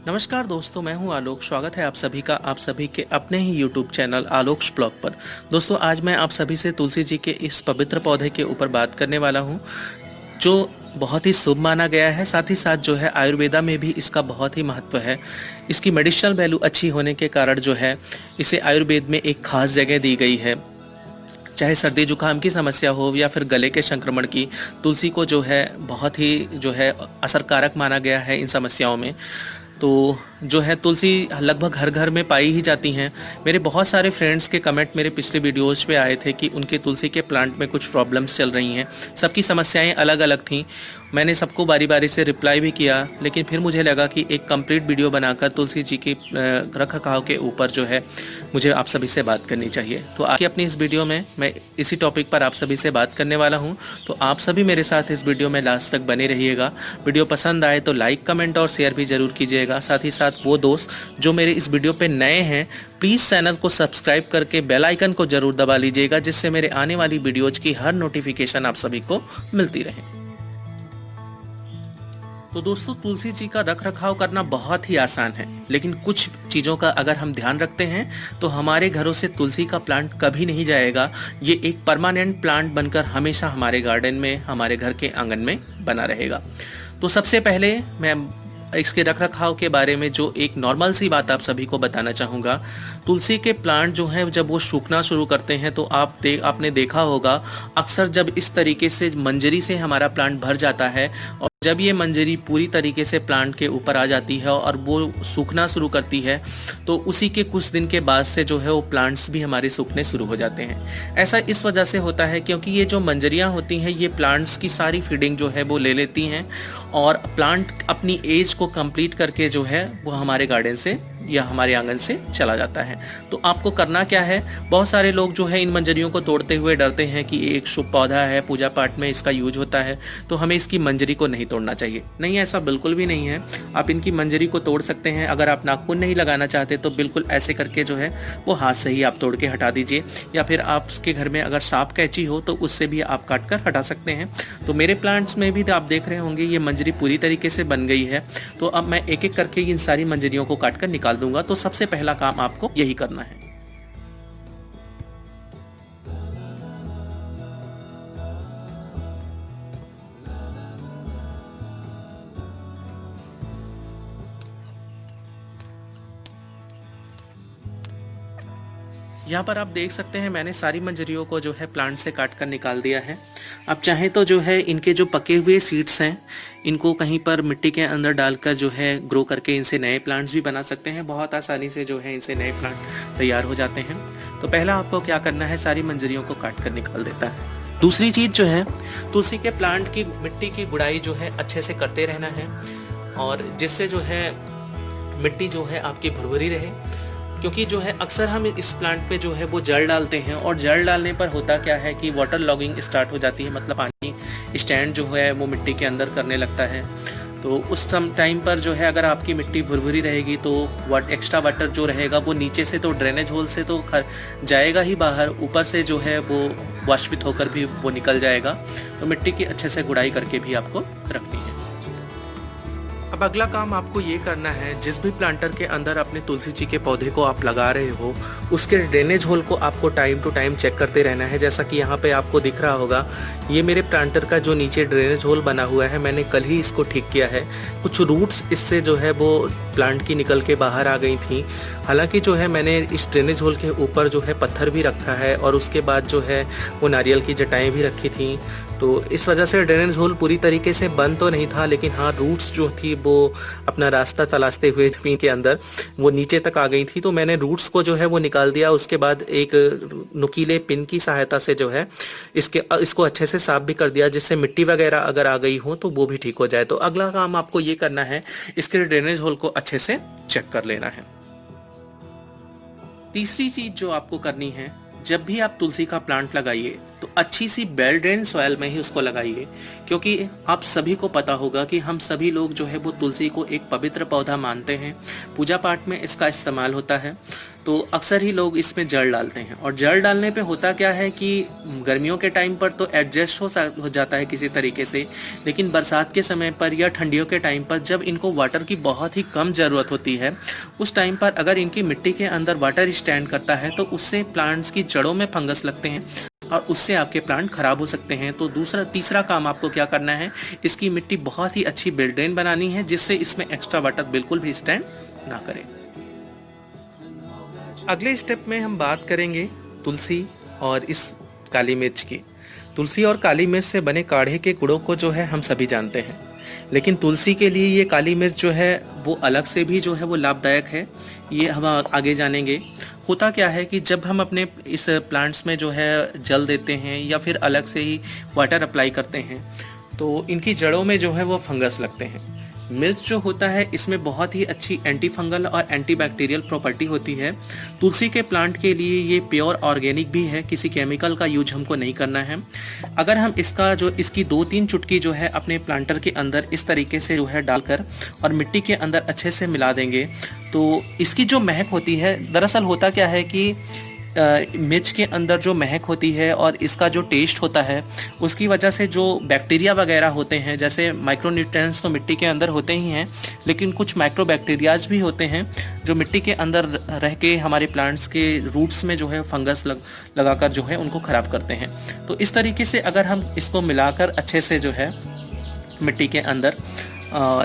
नमस्कार दोस्तों, मैं हूं आलोक। स्वागत है आप सभी का आप सभी के अपने ही यूट्यूब चैनल आलोक्स ब्लॉग पर। दोस्तों, आज मैं आप सभी से तुलसी जी के इस पवित्र पौधे के ऊपर बात करने वाला हूं, जो बहुत ही शुभ माना गया है। साथ ही साथ जो है आयुर्वेदा में भी इसका बहुत ही महत्व है। इसकी मेडिसिनल वैल्यू अच्छी होने के कारण जो है इसे आयुर्वेद में एक खास जगह दी गई है। चाहे सर्दी जुकाम की समस्या हो या फिर गले के संक्रमण की, तुलसी को जो है बहुत ही जो है असरकारक माना गया है इन समस्याओं में। तो जो है तुलसी लगभग हर घर में पाई ही जाती हैं। मेरे बहुत सारे फ्रेंड्स के कमेंट मेरे पिछले वीडियोज़ पे आए थे कि उनके तुलसी के प्लांट में कुछ प्रॉब्लम्स चल रही हैं। सबकी समस्याएं अलग अलग थीं। मैंने सबको बारी बारी से रिप्लाई भी किया, लेकिन फिर मुझे लगा कि एक कंप्लीट वीडियो बनाकर तुलसी जी के रख रखाव के ऊपर जो है मुझे आप सभी से बात करनी चाहिए। तो आगे अपनी इस वीडियो में मैं इसी टॉपिक पर आप सभी से बात करने वाला हूं। तो आप सभी मेरे साथ इस वीडियो में लास्ट तक बने रहिएगा। वीडियो पसंद आए तो लाइक, कमेंट और शेयर भी ज़रूर कीजिएगा। साथ ही साथ वो दोस्त जो मेरे इस वीडियो पे नए हैं, प्लीज़ चैनल को सब्सक्राइब करके बेल आइकन को ज़रूर दबा लीजिएगा, जिससे मेरे आने वाली वीडियोज़ की हर नोटिफिकेशन आप सभी को मिलती रहे। तो दोस्तों, तुलसी जी का रख रखाव करना बहुत ही आसान है, लेकिन कुछ चीज़ों का अगर हम ध्यान रखते हैं तो हमारे घरों से तुलसी का प्लांट कभी नहीं जाएगा। ये एक परमानेंट प्लांट बनकर हमेशा हमारे गार्डन में, हमारे घर के आंगन में बना रहेगा। तो सबसे पहले मैं इसके रख रखाव के बारे में जो एक नॉर्मल सी बात आप सभी को बताना चाहूँगा। तुलसी के प्लांट जो हैं जब वो सूखना शुरू करते हैं तो आपने देखा होगा, अक्सर जब इस तरीके से मंजरी से हमारा प्लांट भर जाता है और जब ये मंजरी पूरी तरीके से प्लांट के ऊपर आ जाती है और वो सूखना शुरू करती है, तो उसी के कुछ दिन के बाद से जो है वो प्लांट्स भी हमारे सूखने शुरू हो जाते हैं। ऐसा इस वजह से होता है क्योंकि ये जो मंजरियाँ होती हैं ये प्लांट्स की सारी फीडिंग जो है वो ले लेती हैं और प्लांट अपनी एज को कंप्लीट करके जो है वो हमारे गार्डन से या हमारे आंगन से चला जाता है। तो आपको करना क्या है, बहुत सारे लोग जो है इन मंजरियों को तोड़ते हुए डरते हैं कि एक शुभ पौधा है, पूजा पाठ में इसका यूज होता है, तो हमें इसकी मंजरी को नहीं तोड़ना चाहिए। नहीं, ऐसा बिल्कुल भी नहीं है। आप इनकी मंजरी को तोड़ सकते हैं। अगर आप नाखून नहीं लगाना चाहते तो बिल्कुल ऐसे करके जो है वो हाथ से ही आप तोड़ के हटा दीजिए, या फिर आपके घर में अगर सांप कैंची हो तो उससे भी आप काट कर हटा सकते हैं। तो मेरे प्लांट्स में भी आप देख रहे होंगे ये मंजरी पूरी तरीके से बन गई है। तो अब मैं एक एक करके इन सारी मंजरियों को काट कर निकाल दूंगा। तो सबसे पहला काम आपको यही करना है। यहाँ पर आप देख सकते हैं मैंने सारी मंजरियों को जो है प्लांट से काट कर निकाल दिया है। आप चाहें तो जो है इनके जो पके हुए सीड्स हैं इनको कहीं पर मिट्टी के अंदर डालकर जो है ग्रो करके इनसे नए प्लांट्स भी बना सकते हैं। बहुत आसानी से जो है इनसे नए प्लांट तैयार हो जाते हैं। तो पहला आपको क्या करना है, सारी मंजरियों को काट कर निकाल देता है। दूसरी चीज़ जो है, तुलसी के प्लांट की मिट्टी की गुड़ाई जो है अच्छे से करते रहना है, और जिससे जो है मिट्टी जो है आपकी भुरभुरी रहे। क्योंकि जो है अक्सर हम इस प्लांट पे जो है वो जड़ डालते हैं, और जड़ डालने पर होता क्या है कि वाटर लॉगिंग स्टार्ट हो जाती है, मतलब पानी स्टैंड जो है वो मिट्टी के अंदर करने लगता है। तो उस टाइम पर जो है अगर आपकी मिट्टी भुरभुरी रहेगी तो एक्स्ट्रा वाटर जो रहेगा वो नीचे से तो ड्रेनेज होल से तो जाएगा ही बाहर, ऊपर से जो है वो वाष्पित होकर भी वो निकल जाएगा। तो मिट्टी की अच्छे से गुड़ाई करके भी आपको रखनी है। अब अगला काम आपको ये करना है, जिस भी प्लांटर के अंदर अपने तुलसी जी के पौधे को आप लगा रहे हो उसके ड्रेनेज होल को आपको टाइम टू टाइम चेक करते रहना है। जैसा कि यहाँ पे आपको दिख रहा होगा, ये मेरे प्लांटर का जो नीचे ड्रेनेज होल बना हुआ है, मैंने कल ही इसको ठीक किया है। कुछ रूट्स इससे जो है वो प्लांट की निकल के बाहर आ गई थी। हालांकि जो है मैंने इस ड्रेनेज होल के ऊपर जो है पत्थर भी रखा है और उसके बाद जो है वो नारियल की जटाएँ भी रखी थी। तो इस वजह से ड्रेनेज होल पूरी तरीके से बंद तो नहीं था, लेकिन हाँ रूट्स जो थी वो अपना रास्ता तलाशते हुए जमीन के अंदर वो नीचे तक आ गई थी। तो मैंने रूट्स को जो है वो निकाल दिया। उसके बाद एक नुकीले पिन की सहायता से जो है इसको अच्छे से साफ भी कर दिया, जिससे मिट्टी वगैरह अगर आ गई हो तो वो भी ठीक हो जाए। तो अगला काम आपको ये करना है, इसके ड्रेनेज होल को अच्छे से चेक कर लेना है। तीसरी चीज जो आपको करनी है, जब भी आप तुलसी का प्लांट लगाइए तो अच्छी सी वेल ड्रेन सॉइल में ही उसको लगाइए। क्योंकि आप सभी को पता होगा कि हम सभी लोग जो है वो तुलसी को एक पवित्र पौधा मानते हैं, पूजा पाठ में इसका इस्तेमाल होता है। तो अक्सर ही लोग इसमें जड़ डालते हैं, और जड़ डालने पे होता क्या है कि गर्मियों के टाइम पर तो एडजस्ट हो जाता है किसी तरीके से, लेकिन बरसात के समय पर या ठंडियों के टाइम पर जब इनको वाटर की बहुत ही कम ज़रूरत होती है, उस टाइम पर अगर इनकी मिट्टी के अंदर वाटर स्टैंड करता है तो उससे प्लांट्स की जड़ों में फंगस लगते हैं और उससे आपके प्लांट खराब हो सकते हैं। तो तीसरा काम आपको क्या करना है, इसकी मिट्टी बहुत ही अच्छी बेड ड्रेन बनानी है, जिससे इसमें एक्स्ट्रा वाटर बिल्कुल भी स्टैंड ना करे। अगले स्टेप में हम बात करेंगे तुलसी और इस काली मिर्च की। तुलसी और काली मिर्च से बने काढ़े के गुणों को जो है हम सभी जानते हैं, लेकिन तुलसी के लिए ये काली मिर्च जो है वो अलग से भी जो है वो लाभदायक है, ये हम आगे जानेंगे। होता क्या है कि जब हम अपने इस प्लांट्स में जो है जल देते हैं या फिर अलग से ही वाटर अप्लाई करते हैं, तो इनकी जड़ों में जो है वो फंगस लगते हैं। मिर्च जो होता है इसमें बहुत ही अच्छी एंटी फंगल और एंटी बैक्टीरियल प्रॉपर्टी होती है। तुलसी के प्लांट के लिए ये प्योर ऑर्गेनिक भी है, किसी केमिकल का यूज हमको नहीं करना है। अगर हम इसकी 2-3 चुटकी जो है अपने प्लांटर के अंदर इस तरीके से जो है डालकर और मिट्टी के अंदर अच्छे से मिला देंगे, तो इसकी जो महक होती है, दरअसल होता क्या है कि मिर्च के अंदर जो महक होती है और इसका जो टेस्ट होता है, उसकी वजह से जो बैक्टीरिया वगैरह होते हैं, जैसे माइक्रोन्यूट्रिएंट्स तो मिट्टी के अंदर होते ही हैं, लेकिन कुछ माइक्रो बैक्टीरियाज भी होते हैं जो मिट्टी के अंदर रह के हमारे प्लांट्स के रूट्स में जो है फंगस लगाकर जो है उनको ख़राब करते हैं। तो इस तरीके से अगर हम इसको मिलाकर अच्छे से जो है मिट्टी के अंदर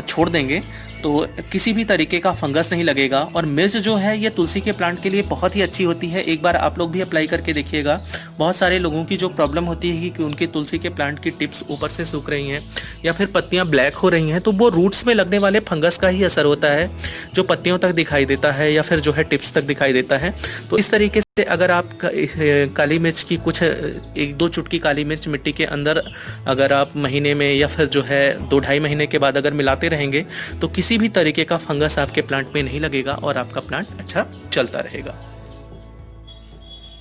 छोड़ देंगे तो किसी भी तरीके का फंगस नहीं लगेगा। और मिर्च जो है ये तुलसी के प्लांट के लिए बहुत ही अच्छी होती है, एक बार आप लोग भी अप्लाई करके देखिएगा। बहुत सारे लोगों की जो प्रॉब्लम होती है कि उनके तुलसी के प्लांट की टिप्स ऊपर से सूख रही हैं या फिर पत्तियां ब्लैक हो रही हैं, तो वो रूट्स में लगने वाले फंगस का ही असर होता है, जो पत्तियों तक दिखाई देता है या फिर जो है टिप्स तक दिखाई देता है। तो इस तरीके से अगर आप काली मिर्च की कुछ 1-2 चुटकी काली मिर्च मिट्टी के अंदर अगर आप महीने में या फिर जो है 2-2.5 महीने के बाद अगर मिलाते रहेंगे, तो किसी भी तरीके का फंगस आपके प्लांट में नहीं लगेगा और आपका प्लांट अच्छा चलता रहेगा।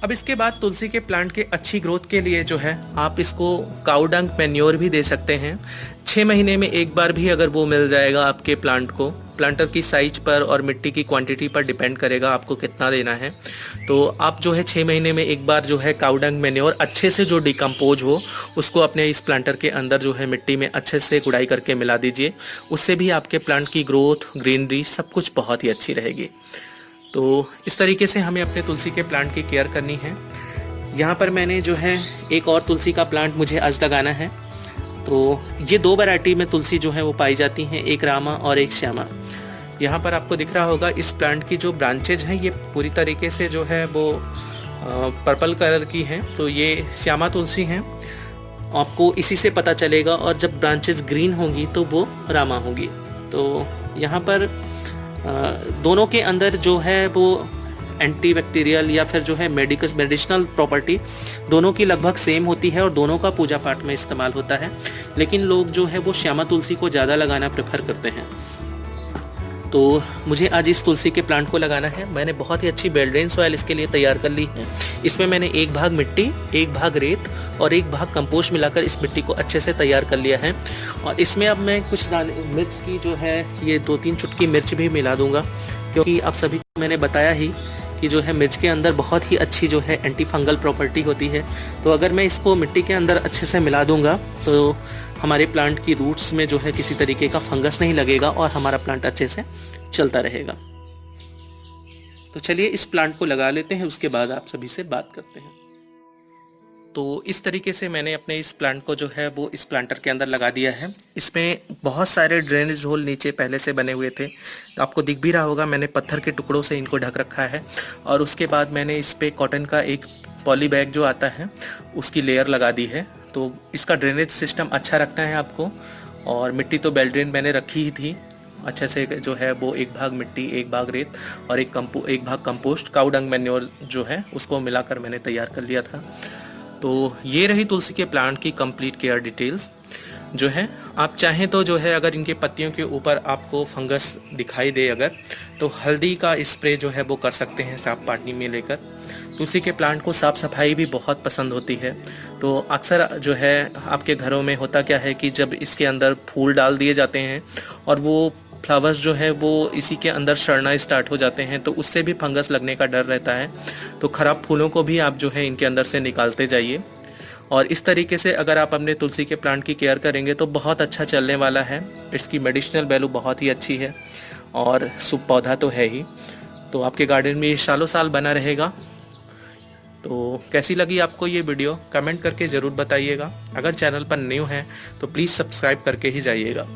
अब इसके बाद तुलसी के प्लांट के अच्छी ग्रोथ के लिए जो है आप इसको काऊ डंग मैन्योर भी दे सकते हैं। 6 महीने में एक बार भी अगर वो मिल जाएगा आपके प्लांट को, प्लांटर की साइज पर और मिट्टी की क्वांटिटी पर डिपेंड करेगा आपको कितना देना है। तो आप जो है 6 महीने में एक बार जो है काऊ डंग मैन्योर अच्छे से जो डिकम्पोज हो उसको अपने इस प्लांटर के अंदर जो है मिट्टी में अच्छे से गुड़ाई करके मिला दीजिए। उससे भी आपके प्लांट की ग्रोथ, ग्रीनरी सब कुछ बहुत ही अच्छी रहेगी। तो इस तरीके से हमें अपने तुलसी के प्लांट की केयर करनी है। यहाँ पर मैंने जो है एक और तुलसी का प्लांट मुझे आज लगाना है। तो ये 2 वैरायटी में तुलसी जो है वो पाई जाती हैं, एक रामा और एक श्यामा। यहाँ पर आपको दिख रहा होगा इस प्लांट की जो ब्रांचेज हैं ये पूरी तरीके से जो है वो पर्पल कलर की हैं, तो ये श्यामा तुलसी हैं, आपको इसी से पता चलेगा। और जब ब्रांचेज ग्रीन होंगी तो वो रामा होगी। तो यहाँ पर दोनों के अंदर जो है वो एंटी बैक्टीरियल या फिर जो है मेडिसिनल प्रॉपर्टी दोनों की लगभग सेम होती है और दोनों का पूजा पाठ में इस्तेमाल होता है, लेकिन लोग जो है वो श्यामा तुलसी को ज़्यादा लगाना प्रेफर करते हैं। तो मुझे आज इस तुलसी के प्लांट को लगाना है। मैंने बहुत ही अच्छी बेड ड्रेन सॉइल इसके लिए तैयार कर ली है। इसमें मैंने 1 भाग मिट्टी, 1 भाग रेत और 1 भाग कंपोस्ट मिलाकर इस मिट्टी को अच्छे से तैयार कर लिया है। और इसमें अब मैं कुछ मिर्च की जो है ये 2-3 चुटकी मिर्च भी मिला दूंगा, क्योंकि आप सभी को मैंने बताया ही कि जो है मिर्च के अंदर बहुत ही अच्छी जो है एंटी फंगल प्रॉपर्टी होती है। तो अगर मैं इसको मिट्टी के अंदर अच्छे से मिला दूंगा तो हमारे प्लांट की रूट्स में जो है किसी तरीके का फंगस नहीं लगेगा और हमारा प्लांट अच्छे से चलता रहेगा। तो चलिए इस प्लांट को लगा लेते हैं, उसके बाद आप सभी से बात करते हैं। तो इस तरीके से मैंने अपने इस प्लांट को जो है वो इस प्लांटर के अंदर लगा दिया है। इसमें बहुत सारे ड्रेनेज होल नीचे पहले से बने हुए थे, तो आपको दिख भी रहा होगा मैंने पत्थर के टुकड़ों से इनको ढक रखा है। और उसके बाद मैंने इस पर कॉटन का एक पॉली बैग जो आता है उसकी लेयर लगा दी है। तो इसका ड्रेनेज सिस्टम अच्छा रखना है आपको। और मिट्टी तो बेल ड्रेन मैंने रखी ही थी अच्छे से, जो है वो 1 भाग मिट्टी, 1 भाग रेत और 1 भाग कंपोस्ट काऊ डंग मैन्योर जो है उसको मिलाकर मैंने तैयार कर लिया था। तो ये रही तुलसी के प्लांट की कंप्लीट केयर डिटेल्स। जो है आप चाहें तो जो है अगर इनके पत्तियों के ऊपर आपको फंगस दिखाई दे अगर, तो हल्दी का स्प्रे जो है वो कर सकते हैं साफ पानी में लेकर। तुलसी के प्लांट को साफ़ सफाई भी बहुत पसंद होती है। तो अक्सर जो है आपके घरों में होता क्या है कि जब इसके अंदर फूल डाल दिए जाते हैं और वो फ्लावर्स जो है वो इसी के अंदर सड़ना स्टार्ट हो जाते हैं, तो उससे भी फंगस लगने का डर रहता है। तो ख़राब फूलों को भी आप जो है इनके अंदर से निकालते जाइए। और इस तरीके से अगर आप अपने तुलसी के प्लांट की केयर करेंगे तो बहुत अच्छा चलने वाला है। इसकी मेडिसिनल वैल्यू बहुत ही अच्छी है और शुभ पौधा तो है ही, तो आपके गार्डन में ये सालों साल बना रहेगा। तो कैसी लगी आपको ये वीडियो कमेंट करके ज़रूर बताइएगा। अगर चैनल पर न्यू हैं तो प्लीज़ सब्सक्राइब करके ही जाइएगा।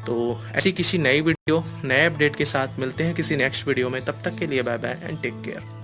तो ऐसी किसी नई वीडियो नए अपडेट के साथ मिलते हैं किसी नेक्स्ट वीडियो में। तब तक के लिए bye bye and take care.